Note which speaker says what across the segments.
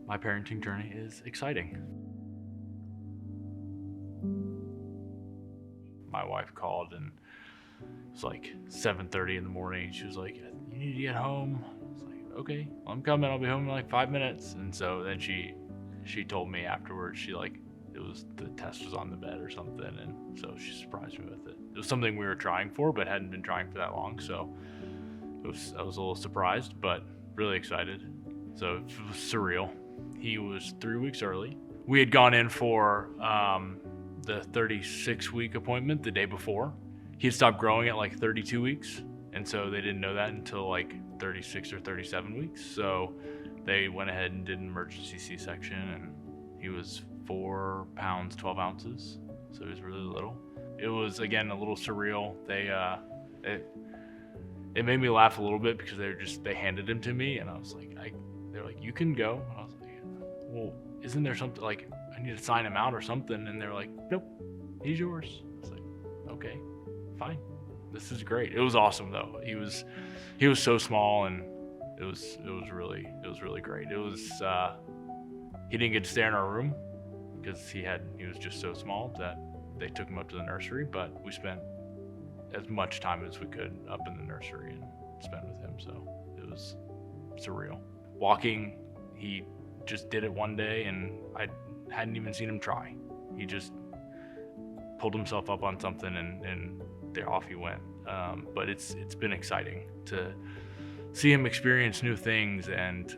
Speaker 1: my parenting journey is exciting. My wife called and it was like 7:30 in the morning. She was like, "You need to get home." I was like, "Okay, well, I'm coming. I'll be home in like 5 minutes." And so then she told me afterwards, the test was on the bed or something, and so she surprised me with it. It was something we were trying for, but hadn't been trying for that long, so I was a little surprised, but really excited. So it was surreal. He was 3 weeks early. We had gone in for the 36-week appointment the day before. He had stopped growing at like 32 weeks, and so they didn't know that until like 36 or 37 weeks. So they went ahead and did an emergency C-section, and he was 4 pounds 12 ounces, so he was really little. It was, again, a little surreal. It made me laugh a little bit because they handed him to me, and I was like, they're like, "You can go." And I was like, "Well, isn't there something, like, I need to sign him out or something?" And they're like, "Nope, he's yours." I was like, "Okay, fine. This is great." It was awesome though. He was so small, and it was really great. It was he didn't get to stay in our room because he was just so small that they took him up to the nursery, but we spent as much time as we could up in the nursery and spent with him, so it was surreal. Walking, he just did it one day, and I hadn't even seen him try. He just pulled himself up on something, and there off he went. But it's been exciting to see him experience new things, and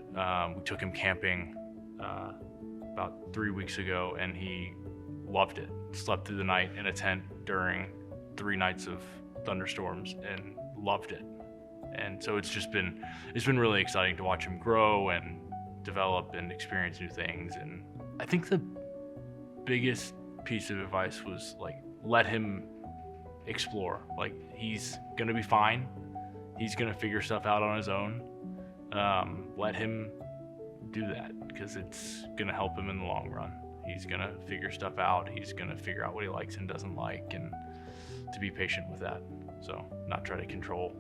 Speaker 1: we took him camping about 3 weeks ago, and he loved it. Slept through the night in a tent during 3 nights of thunderstorms and loved it. And so it's been really exciting to watch him grow and develop and experience new things. And I think the biggest piece of advice was, like, let him explore. Like, he's gonna be fine. He's gonna figure stuff out on his own. Let him do that, because it's gonna help him in the long run. He's gonna figure stuff out. He's gonna figure out what he likes and doesn't like, and to be patient with that. So not try to control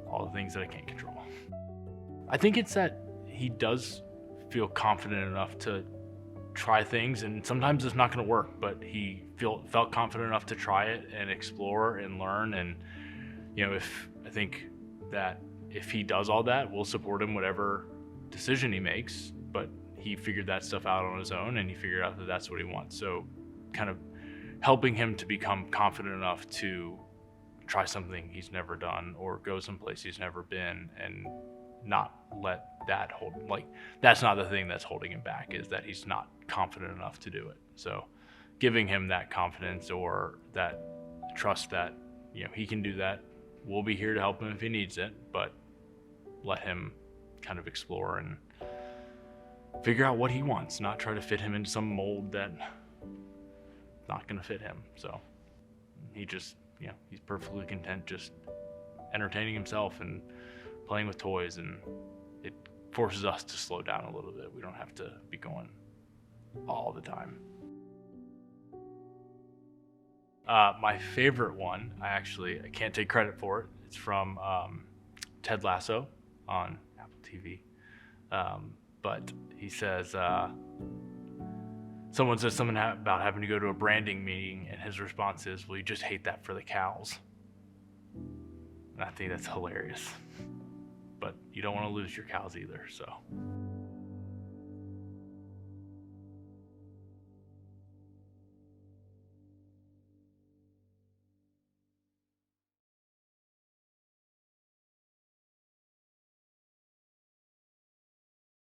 Speaker 1: all the things that I can't control. I think it's that he does feel confident enough to try things, and sometimes it's not going to work, but he felt confident enough to try it and explore and learn. And I think that if he does all that, we'll support him whatever decision he makes. But he figured that stuff out on his own, and he figured out that that's what he wants. So kind of helping him to become confident enough to try something he's never done or go someplace he's never been, and not let that that's not the thing that's holding him back, is that he's not confident enough to do it. So giving him that confidence or that trust that he can do that. We'll be here to help him if he needs it, but let him kind of explore and figure out what he wants, not try to fit him into some mold that not going to fit him. So he just he's perfectly content just entertaining himself and playing with toys, and it forces us to slow down a little bit. We don't have to be going all the time. My favorite one, I can't take credit for it. It's from Ted Lasso on Apple TV. But he says, someone says something about having to go to a branding meeting, and his response is, "Well, you just hate that for the cows." And I think that's hilarious. But you don't want to lose your cows either, so.